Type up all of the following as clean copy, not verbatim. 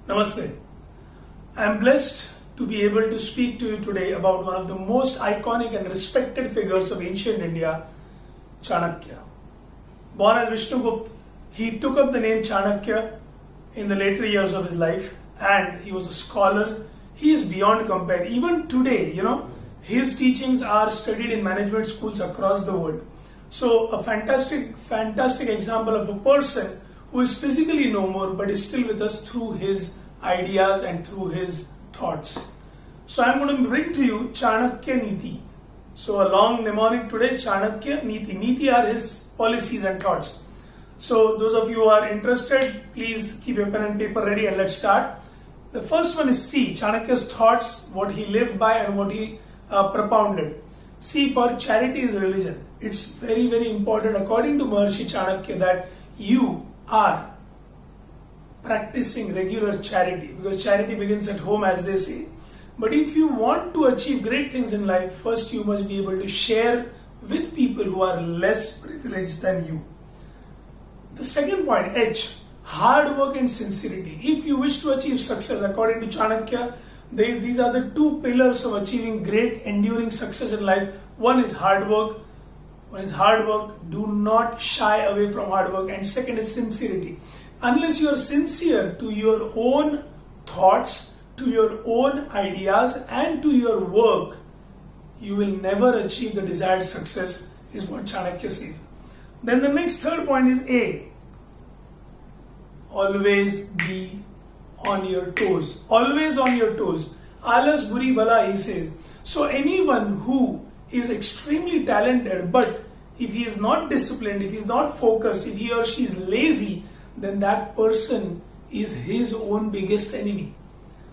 Namaste. I am blessed to be able to speak to you today about one of the most iconic and respected figures of ancient India, Chanakya. Born as Vishnugupta, he took up the name Chanakya in the later years of his life, and he was a scholar. He is beyond compare. Even today, his teachings are studied in management schools across the world. So a fantastic example of a person who is physically no more but is still with us through his ideas and through his thoughts. So I am going to bring to you Chanakya-Neeti. So a long mnemonic today, Chanakya-Neeti. Neeti are his policies and thoughts. So those of you who are interested, please keep your pen and paper ready and let's start. The first one is C, Chanakya's thoughts, what he lived by and what he propounded. C for charity is religion. It's very important according to Maharishi Chanakya that you are practicing regular charity, because charity begins at home, as they say. But if you want to achieve great things in life, first you must be able to share with people who are less privileged than you. The second point, H, hard work and sincerity. If you wish to achieve success, according to Chanakya, these are the two pillars of achieving great enduring success in life. One is hard work. Do not shy away from hard work. And second is sincerity. Unless you are sincere to your own thoughts, to your own ideas and to your work, you will never achieve the desired success, is what Chanakya says. Then the next third point is A. Always be on your toes. Always on your toes. Alas buri bala, he says. So anyone who is extremely talented, but if he is not disciplined, if he is not focused, if he or she is lazy, then that person is his own biggest enemy.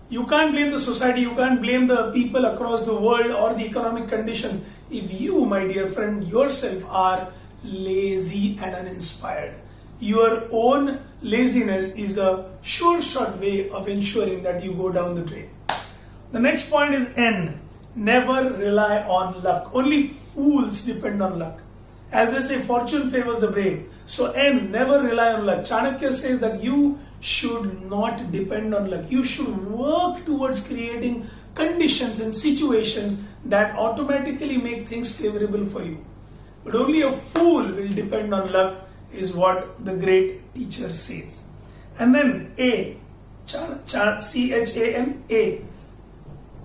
You can't blame the society, you can't blame the people across the world or the economic condition if you, my dear friend, yourself are lazy and uninspired. Your own laziness is a sure shot way of ensuring that you go down the drain. The next point is N. Never rely on luck. Only fools depend on luck. As they say, fortune favors the brave. So N, never rely on luck. Chanakya says that you should not depend on luck. You should work towards creating conditions and situations that automatically make things favorable for you. But only a fool will depend on luck, is what the great teacher says. And then A, C.H.A.N.A.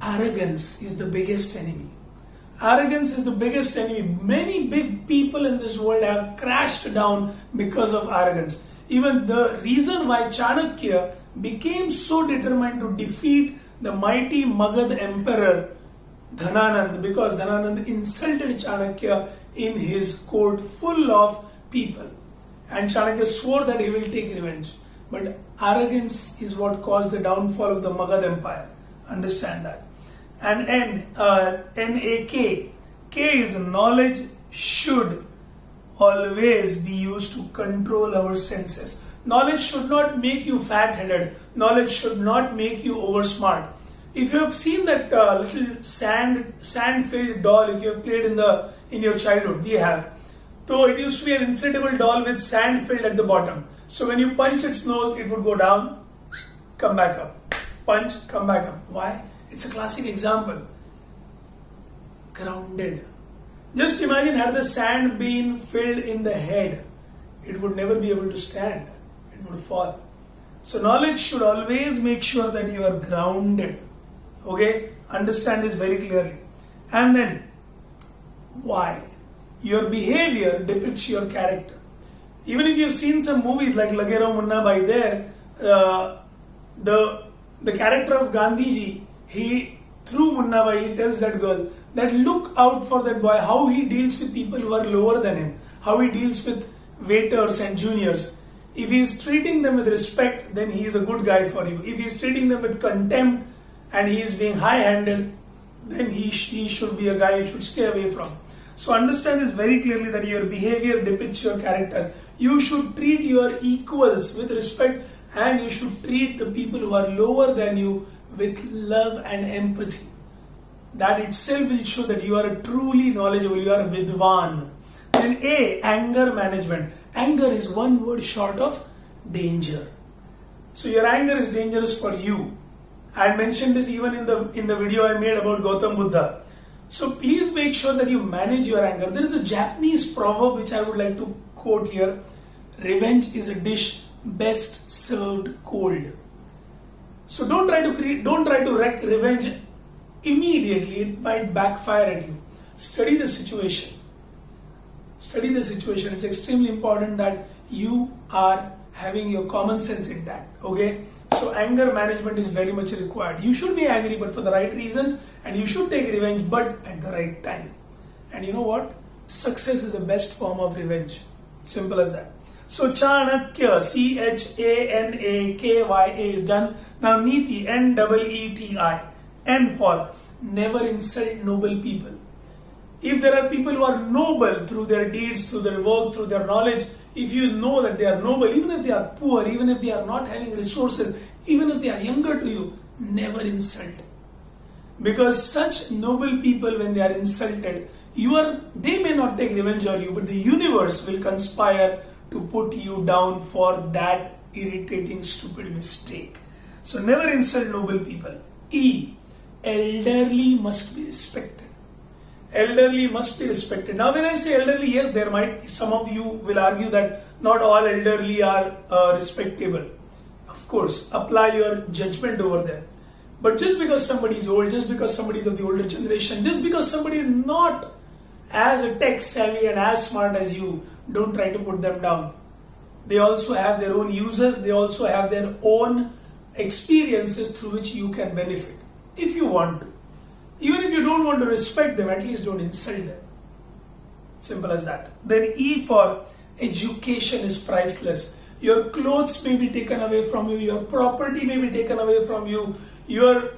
Arrogance is the biggest enemy. Arrogance is the biggest enemy. Many big people in this world have crashed down because of arrogance. Even the reason why Chanakya became so determined to defeat the mighty Magad emperor Dhananand, because Dhananand insulted Chanakya in his court full of people. And Chanakya swore that he will take revenge. But arrogance is what caused the downfall of the Magad empire. Understand that. And N.A.K. K is knowledge should always be used to control our senses. Knowledge should not make you fat-headed. Knowledge should not make you oversmart. If you have seen that little sand-filled doll, if you have played in your childhood, we have. So it used to be an inflatable doll with sand filled at the bottom. So when you punch its nose, it would go down, come back up. Punch, come back up. Why? It's a classic example. Grounded. Just imagine, had the sand been filled in the head, it would never be able to stand. It would fall. So knowledge should always make sure that you are grounded. Okay? Understand this very clearly. And then, why? Your behavior depicts your character. Even if you've seen some movies like Lagero Munna Bhai, there, the character of Gandhiji, through Munna Bhai, he tells that girl that look out for that boy, how he deals with people who are lower than him, how he deals with waiters and juniors. If he is treating them with respect, then he is a good guy for you. If he is treating them with contempt and he is being high-handed, then he should be a guy you should stay away from. So understand this very clearly, that your behavior depicts your character. You should treat your equals with respect, and you should treat the people who are lower than you with love and empathy. That itself will show that you are truly knowledgeable, you are a vidwan. Then A, anger management. Anger is one word short of danger. So your anger is dangerous for you. I had mentioned this even in the video I made about Gautam Buddha. So please make sure that you manage your anger. There is a Japanese proverb which I would like to quote here. Revenge is a dish best served cold. So don't try to wreak revenge immediately. It might backfire at you. Study the situation. Study the situation. It's extremely important that you are having your common sense intact. Okay? So anger management is very much required. You should be angry, but for the right reasons, and you should take revenge, but at the right time. And you know what? Success is the best form of revenge. Simple as that. So Chanakya, C.H.A.N.A.K.Y.A is done. Now Niti, N-E-E.T.I. N for never insult noble people. If there are people who are noble through their deeds, through their work, through their knowledge, if you know that they are noble, even if they are poor, even if they are not having resources, even if they are younger to you, never insult. Because such noble people, when they are insulted, they may not take revenge on you, but the universe will conspire to put you down for that irritating, stupid mistake. So never insult noble people. E. Elderly must be respected. Elderly must be respected. Now when I say elderly, yes, some of you will argue that not all elderly are respectable. Of course, apply your judgment over there. But just because somebody is old, just because somebody is of the older generation, just because somebody is not as tech savvy and as smart as you, don't try to put them down. They also have their own uses, they also have their own experiences through which you can benefit, if you want to. Even if you don't want to respect them, at least don't insult them. Simple as that. Then E for education is priceless. Your clothes may be taken away from you, your property may be taken away from you, your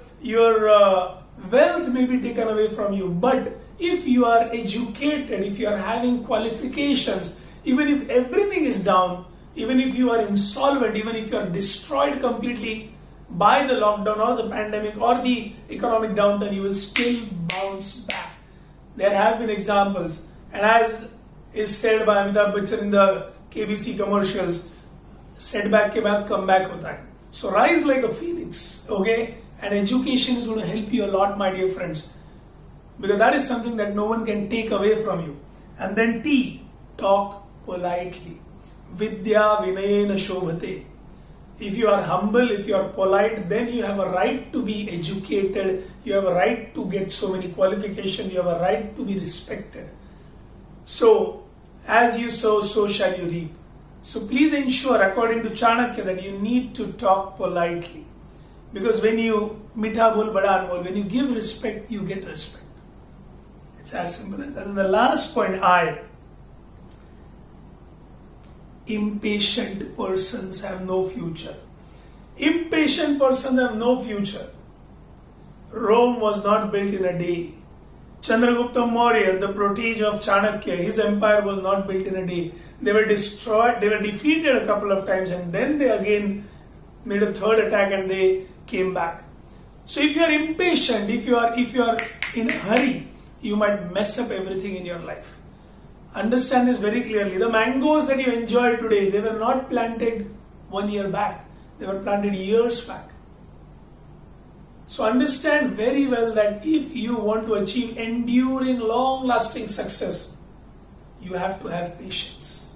wealth may be taken away from you. But if you are educated, if you are having qualifications, even if everything is down, even if you are insolvent, even if you are destroyed completely by the lockdown or the pandemic or the economic downturn, you will still bounce back. There have been examples, and as is said by Amitabh Bachchan in the KBC commercials, setback ke baad comeback hota hai. So rise like a phoenix, okay? And education is going to help you a lot, my dear friends, because that is something that no one can take away from you. And then T, talk politely. Vidya vinayena shobhate. If you are humble, if you are polite, then you have a right to be educated, you have a right to get so many qualifications, you have a right to be respected. So, as you sow, so shall you reap. So please ensure, according to Chanakya, that you need to talk politely. Because when you mitha bol bada anmol, when you give respect, you get respect. It's as simple as that. And the last point, I. Impatient persons have no future. Impatient persons have no future. Rome was not built in a day. Chandragupta Maurya, the protege of Chanakya, his empire was not built in a day. They were destroyed, they were defeated a couple of times, and then they again made a third attack and they came back. So if you are impatient, if you are in a hurry, you might mess up everything in your life. Understand this very clearly. The mangoes that you enjoy today, they were not planted 1 year back. They were planted years back. So understand very well that if you want to achieve enduring, long-lasting success, you have to have patience.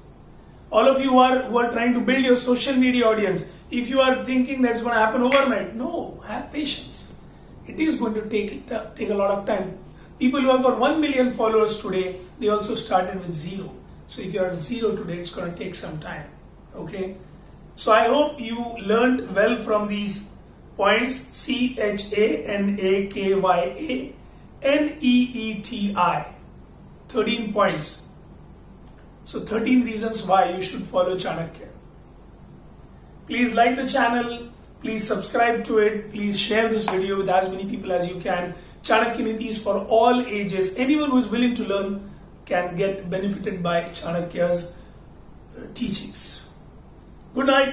All of you who are trying to build your social media audience, if you are thinking that's going to happen overnight, no, have patience. It is going to take a lot of time. People who have got 1 million followers today, they also started with 0. So if you are at 0 today, it's going to take some time. Okay? So I hope you learned well from these points. C.H.A.N.A.K.Y.A.N.E.E.T.I. 13 points. So 13 reasons why you should follow Chanakya. Please like the channel. Please subscribe to it. Please share this video with as many people as you can. Chanakya.N.E.E.T.I is for all ages. Anyone who is willing to learn can get benefited by Chanakya's teachings. Good night.